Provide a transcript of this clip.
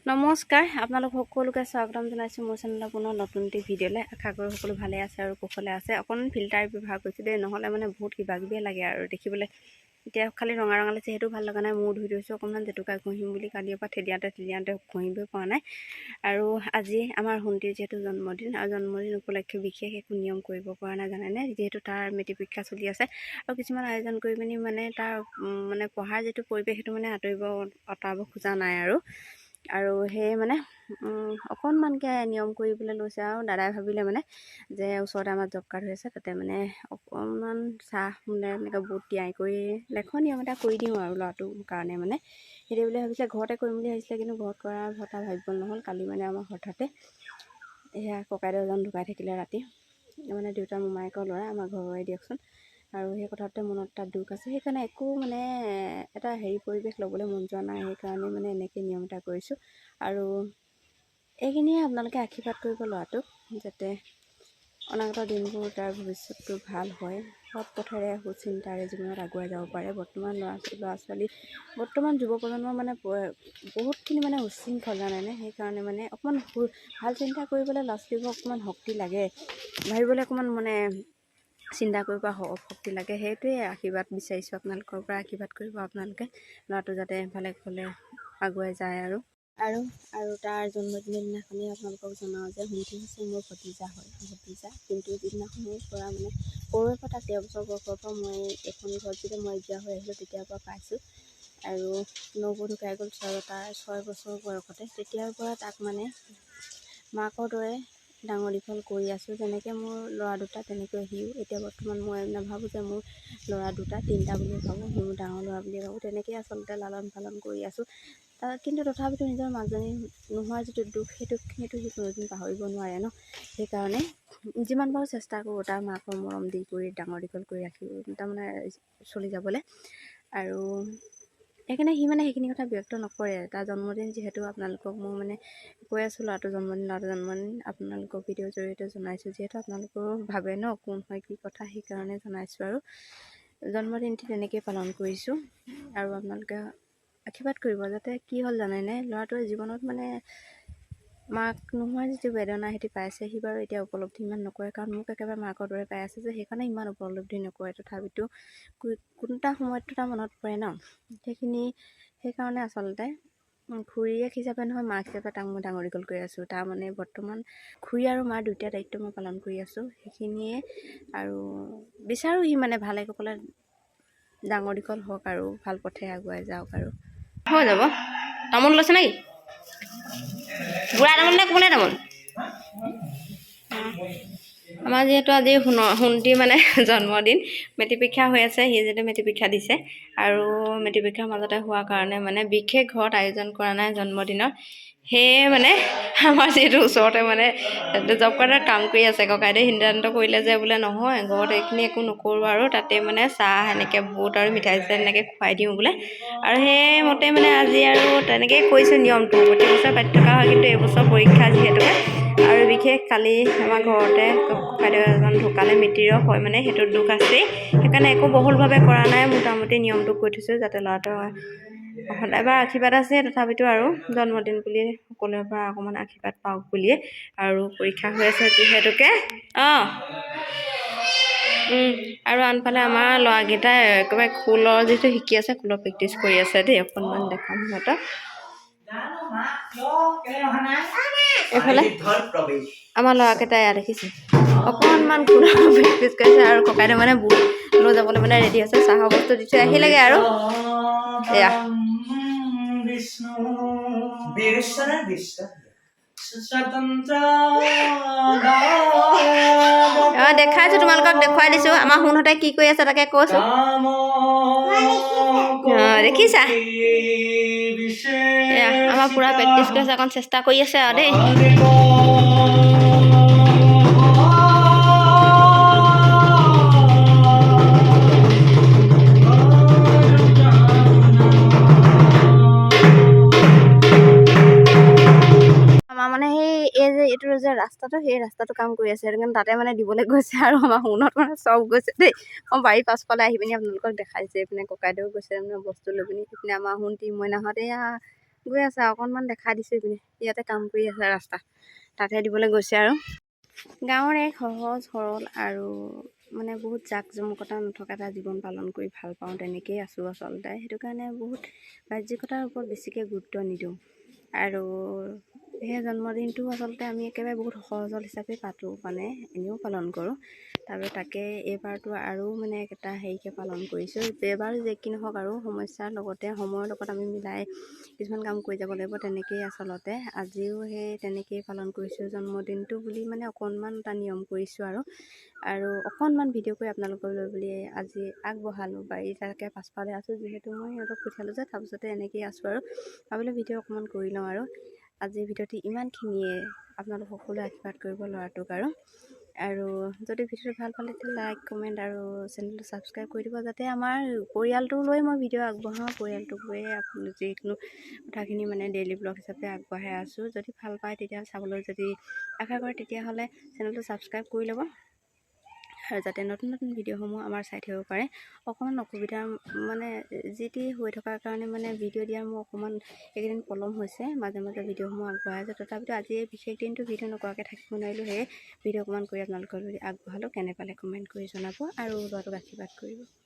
নমস্কাৰ, আপোনালোক সকলোকে স্বাগতম জনাইছোঁ মোৰ চেনেলৰ পুনৰ নতুন এটি ভিডিঅ'লৈ। আশা কৰোঁ সকলো ভালে আছে আৰু কুশলে আছে। অকণমান ফিল্টাৰ ব্যৱহাৰ কৰিছোঁ দেই, নহ'লে মানে বহুত কিবা কিবি লাগে আৰু দেখিবলৈ। এতিয়া খালি ৰঙা ৰঙা লাগিছে, সেইটো ভাল লগা নাই। মূৰ ধুই থৈছোঁ অকণমান, জেতুকা ঘঁহিম বুলি কালিৰ পৰা থেদিয়াওঁতে ঘঁহিবই পৰা নাই। আৰু আজি আমাৰ ভণ্টিৰ যিহেতু জন্মদিন, আৰু জন্মদিন উপলক্ষে বিশেষ একো নিয়ম কৰিব পৰা নাই জানেনে, যিহেতু তাৰ মেট্ৰিক পৰীক্ষা চলি আছে। আৰু কিছুমান আয়োজন কৰি পিনি মানে তাৰ মানে পঢ়াৰ যিটো পৰিৱেশ সেইটো মানে আঁতৰাব খোজা নাই আৰু সেই মানে অকণমানকৈ নিয়ম কৰিবলৈ লৈছে। আৰু দাদাই ভাবিলে মানে যে ওচৰতে আমাৰ জব কাৰ্ড হৈ আছে, তাতে মানে অকণমান চাহ মানে এনেকৈ বুট তিয়াই কৰি লেখৰ নিয়ম এটা কৰি দিওঁ আৰু ল'ৰাটোৰ কাৰণে মানে সেইটো বুলি ভাবিছে। ঘৰতে কৰিম বুলি ভাবিছিলে, কিন্তু ঘৰত কৰা কথা ভাবিব নহ'ল। কালি মানে আমাৰ হঠাতে এয়া ককাইদেউ এজন ঢুকাই থাকিলে ৰাতি, মানে দেউতাৰ মোমায়েকৰ ল'ৰা, আমাৰ ঘৰৰে দিয়কচোন। আৰু সেই কথাতে মনত তাত দুখ আছে, সেইকাৰণে একো মানে এটা পৰিৱেশ ল'বলৈ মন যোৱা নাই। সেইকাৰণে মানে এনেকৈ নিয়ম এটা কৰিছোঁ। আৰু এইখিনিয়ে আপোনালোকে আশীৰ্বাদ কৰিব ল'ৰাটোক, যাতে অনাগত দিনবোৰ তাৰ ভৱিষ্যতটো ভাল হয়, সৎ পথেৰে সুচিন্তাৰে জীৱনত আগুৱাই যাব পাৰে। বৰ্তমান ল'ৰা ছোৱালী বৰ্তমান যুৱ প্ৰজন্মৰ মানে বহুতখিনি মানে উচ্ছৃংখল জানেনে। সেইকাৰণে মানে অকণমান ভাল চিন্তা কৰিবলৈ ল'ৰা ছোৱালীবোৰক অকণমান শক্তি লাগে, ভাবিবলৈ অকণমান মানে চিন্তা কৰিব শক্তি লাগে। সেইটোৱে আশীৰ্বাদ বিচাৰিছোঁ আপোনালোকৰ পৰা। আশীৰ্বাদ কৰিব আপোনালোকে, ল'ৰাটো যাতে ভালে কুশলে আগুৱাই যায়। আৰু তাৰ জন্মদিনৰ দিনাখনেই আপোনালোকক জনাওঁ যে ভণ্টি হৈছে মোৰ ভতিজা হয়, কিন্তু যিদিনাখনৰ পৰা মানে সৰুৰে পৰা তাক 13 বছৰ বয়সৰ পৰা মই এখন ঘৰত যেতিয়া মই বিয়া হৈ আহিলোঁ তেতিয়াৰ পৰা পাইছোঁ। আৰু নবৌ ঢুকাই গ'ল তাৰ 6 বছৰ বয়সতে। তেতিয়াৰ পৰা তাক মানে মাকৰ দৰে ডাঙৰ দীঘল কৰি আছোঁ। যেনেকৈ মোৰ ল'ৰা দুটা তেনেকৈ সিও। এতিয়া বৰ্তমান মই নাভাবোঁ যে মোৰ ল'ৰা দুটা 3টা বুলি ভাবোঁ, সি মোৰ ডাঙৰ ল'ৰা বুলি ভাবোঁ। তেনেকৈ আচলতে লালন পালন কৰি আছোঁ। কিন্তু তথাপিতো নিজৰ মাকজনী নোহোৱাৰ যিটো দুখ, সেইটো সি কোনোদিন পাহৰিব নোৱাৰে ন। সেইকাৰণে যিমান পাৰোঁ চেষ্টা কৰোঁ তাৰ মাকৰ মৰম দি কৰি ডাঙৰ দীঘল কৰি ৰাখিব, তাৰমানে চলি যাবলৈ। আৰু সেইকাৰণে সি মানে সেইখিনি কথা ব্যক্ত নকৰে। তাৰ জন্মদিন যিহেতু আপোনালোকক মই মানে কৈ আছোঁ, ল'ৰাটোৰ জন্মদিন আপোনালোকক ভিডিঅ'ৰ জৰিয়তে জনাইছোঁ। যিহেতু আপোনালোকেও ভাবে ন কোন হয় কি কথা, সেইকাৰণে জনাইছোঁ। আৰু জন্মদিনটি তেনেকৈয়ে পালন কৰিছোঁ। আৰু আপোনালোকে আশীৰ্বাদ কৰিব, যাতে কি হ'ল জানেনে, ল'ৰাটোৱে জীৱনত মানে মাক নোহোৱাৰ যিটো বেদনা সেইটো পাইছে। সি বাৰু এতিয়া উপলব্ধি ইমান নকৰে, কাৰণ মোক একেবাৰে মাকৰ দৰে পাই আছে যে, সেইকাৰণে ইমান উপলব্ধি নকৰে। তথাপিতো কোনোটা সময়ততো তাৰ মনত পৰে ন। সেইকাৰণে আচলতে খুৰীয়েক হিচাপে নহয়, মাক হিচাপে তাক মই ডাঙৰ দীঘল কৰি আছোঁ। তাৰ মানে বৰ্তমান খুৰী আৰু মাৰ দুইটা দায়িত্ব মই পালন কৰি আছোঁ। সেইখিনিয়ে আৰু বিচাৰোঁ সি মানে ভালে কুশলে ডাঙৰ দীঘল হওক আৰু ভাল পথে আগুৱাই যাওক। আৰু হৈ যাব। তামোল লৈছে নেকি? বুঢ়া তামোল নে কোনে তামোল? আমাৰ যিহেতু আজি ভণ্টিৰ মানে জন্মদিন, মেট্ৰিক পৰীক্ষা হৈ আছে। সি যিহেতু মেট্ৰিক পৰীক্ষা দিছে, আৰু মেট্ৰিক পৰীক্ষাৰ মাজতে হোৱাৰ কাৰণে মানে বিশেষ ঘৰত আয়োজন কৰা নাই জন্মদিনৰ। সেয়ে মানে আমাৰ যিহেতু ওচৰতে মানে জব কাৰ্ডত কাম কৰি আছে, ককাইদেৱে সিদ্ধান্ত কৰিলে যে বোলে নহয়, ঘৰত এইখিনি একো নকৰোঁ, আৰু তাতে মানে চাহ এনেকৈ বুট আৰু মিঠাই চিঠাই এনেকৈ খুৱাই দিওঁ বোলে। আৰু সেইমতে মানে আজি আৰু তেনেকৈয়ে কৰিছোঁ নিয়মটো। প্ৰতি বছৰ পাতি থকা হয়, কিন্তু এইবছৰ পৰীক্ষা যিহেতুকে, আৰু বিশেষ কালি আমাৰ ঘৰতে ককাইদেউ এজন ঢুকালে, মৃত্যুৰ হয় মানে সেইটো দুখ আছেই। সেইকাৰণে একো বহুলভাৱে কৰা নাই, মোটামুটি নিয়মটো কৰি থৈছোঁ, যাতে ল'ৰাটোৰ সদায়বাৰ আশীৰ্বাদ আছে। তথাপিতো আৰু জন্মদিন বুলি সকলোৰে পৰা অকণমান আশীৰ্বাদ পাওক বুলিয়ে। আৰু পৰীক্ষা হৈ আছে যিহেতুকে আৰু আনফালে আমাৰ ল'ৰাকেইটাই একেবাৰে খোলৰ যিটো শিকি আছে, খোলৰ প্ৰেক্টিচ কৰি আছে দেই। অকণমান দেখাম সিহঁতক। এইফালে আমাৰ ল'ৰাকেইটাই এয়া দেখিছে অকণমান খোলৰ প্ৰেক্টিচ কৰিছে। আৰু ককাইদেউ মানে বুট লৈ যাবলৈ মানে ৰেডি আছে। চাহৰ বস্তু দি থৈ আহিলেগৈ। আৰু এয়া দেখাইছোঁ, তোমালোকক দেখুৱাই দিছোঁ। আমাৰ শুনহঁতে কি কৰি আছে তাকে কৈছোঁ। দেখিছা, আমাৰ পুৰা প্ৰেক্টিচ কৰিছে, অকণ চেষ্টা কৰি আছে আৰু দেই। আমাৰ মানে এইটো যে ৰাস্তাটো, সেই ৰাস্তাটো কাম কৰি আছে, সেইটো কাৰণে তাতে মানে দিবলৈ গৈছে। আৰু আমাৰ শুনত মানে চব গৈছে দেই। মই বাৰীৰ পাছফালে আহি পিনি আপোনালোকক দেখাইছোঁ। এইপিনে ককাইদেউ গৈছে মানে বস্তু লৈ পিনি। সেইপিনে আমাৰ শুনটি মইনাহঁত এয়া গৈ আছে অকণমান দেখা দিছোঁ এইপিনে ইয়াতে কাম কৰি আছে ৰাস্তা তাতে দিবলৈ গৈছে আৰু গাঁৱৰ এক সহজ সৰল আৰু মানে বহুত জাক জমকতা নথকা এটা জীৱন পালন কৰি ভাল পাওঁ তেনেকেই আছোঁ আচলতে সেইটো কাৰণে বহুত বাহ্যিকতাৰ ওপৰত বেছিকৈ গুৰুত্ব নিদিওঁ আৰু সেই জন্মদিনটো আচলতে আমি একেবাৰে বহুত সহজল হিচাপে পাতোঁ মানে এনেও পালন কৰোঁ তাৰপিছত তাকে এইবাৰটো আৰু মানে এটা হেৰিকৈ পালন কৰিছোঁ এইবাৰ যে কি নহওক আৰু সমস্যাৰ লগতে সময়ৰ লগত আমি মিলাই কিছুমান কাম কৰি যাব লাগিব তেনেকেই আচলতে আজিও সেই তেনেকেই পালন কৰিছোঁ জন্মদিনটো বুলি মানে অকণমান এটা নিয়ম কৰিছোঁ আৰু অকণমান ভিডিঅ' কৰি আপোনালোকলৈ বুলি আজি আগবঢ়ালোঁ বাৰীটাকে পাছফালে আছোঁ যিহেতু মই সিহঁতক পঠিয়ালোঁ যে তাৰপিছতে এনেকেই আছোঁ আৰু ভাবিলোঁ ভিডিঅ' অকণমান কৰি লওঁ আৰু আজিৰ ভিডিঅ'টি ইমানখিনিয়ে আপোনালোক সকলোৱে আশীৰ্বাদ কৰিব ল'ৰাটোক আৰু যদি ভিডিঅ'টো ভাল পালে তেতিয়া লাইক কমেণ্ট আৰু চেনেলটো ছাবস্ক্ৰাইব কৰি দিব যাতে আমাৰ পৰিয়ালটো লৈ মই ভিডিঅ' আগবঢ়াওঁ পৰিয়ালটোক লৈয়ে আপুনি যিকোনো কথাখিনি মানে ডেইলি ব্লগ হিচাপে আগবঢ়াই আছোঁ যদি ভাল পায় তেতিয়া চাবলৈ যদি আশা কৰে তেতিয়াহ'লে চেনেলটো ছাবস্ক্ৰাইব কৰি ল'ব আৰু যাতে নতুন নতুন ভিডিঅ'সমূহ আমাৰ চাই থাকিব পাৰে অকণমান অসুবিধা মানে যি হৈ থকাৰ কাৰণে মানে ভিডিঅ' দিয়াৰ মোৰ অকণমান এইকেইদিন পলম হৈছে মাজে মাজে ভিডিঅ'সমূহ আগবঢ়াই আছে তথাপিতো আজি এই বিশেষ দিনটো ভিডিঅ' নকৰাকৈ থাকিব নোৱাৰিলোঁ সেয়ে ভিডিঅ' অকণমান কৰি আপোনালোকৰ আগবঢ়ালোঁ কেনে পালে কমেণ্ট কৰি জনাব আৰু ল'ৰাটোক আশীৰ্বাদ কৰিব।